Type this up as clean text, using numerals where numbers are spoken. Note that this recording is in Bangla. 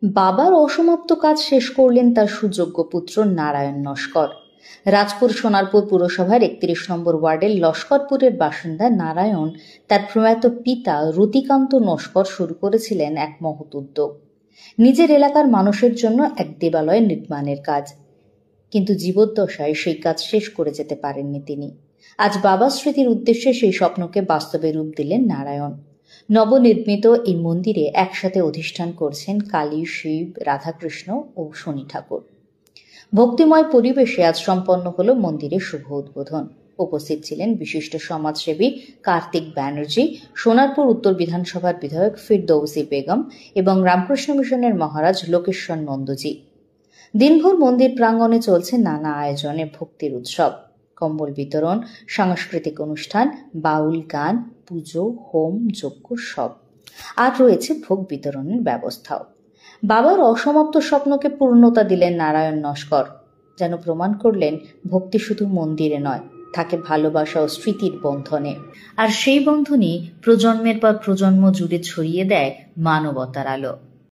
বাবার অসমাপ্ত কাজ শেষ করলেন তার সুযোগ্য পুত্র নারায়ণ নস্কর। রাজপুর সোনারপুর পুরসভার ৩১ নম্বর ওয়ার্ডের লস্করপুরের বাসিন্দা নারায়ণ তার প্রয়াত পিতা রতিকান্ত নস্কর শুরু করেছিলেন এক মহৎ উদ্যোগ, নিজের এলাকার মানুষের জন্য এক দেবালয় নির্মাণের কাজ। কিন্তু জীবদ্দশায় সেই কাজ শেষ করে যেতে পারেননি তিনি। আজ বাবার স্মৃতির উদ্দেশ্যে সেই স্বপ্নকে বাস্তবে রূপ দিলেন নারায়ণ। নবনির্মিত এই মন্দিরে একসাথে অধিষ্ঠান করছেন কালী, শিব, রাধাকৃষ্ণ ও শনি ঠাকুর। ভক্তিময় পরিবেশে আজ সম্পন্ন হল মন্দিরের শুভ উদ্বোধন। উপস্থিত ছিলেন বিশিষ্ট সমাজসেবী কার্তিক ব্যানার্জি, সোনারপুর উত্তর বিধানসভার বিধায়ক ফিরদৌসী বেগম এবং রামকৃষ্ণ মিশনের মহারাজ লোকেশ্বর নন্দজি। দিনভর মন্দির প্রাঙ্গণে চলছে নানা আয়োজনে ভক্তির উৎসব, কম্বল বিতরণ, সাংস্কৃতিক অনুষ্ঠান, বাউল গান, পুজো, হোম, যজ্ঞ সব। আর রয়েছে ভোগ বিতরণের ব্যবস্থাও। বাবার অসমাপ্ত স্বপ্নকে পূর্ণতা দিলেন নারায়ণ নস্কর, যেন প্রমাণ করলেন ভক্তি শুধু মন্দিরে নয়, থাকে ভালোবাসা ও স্মৃতির বন্ধনে। আর সেই বন্ধনই প্রজন্মের পর প্রজন্ম জুড়ে ছড়িয়ে দেয় মানবতার আলো।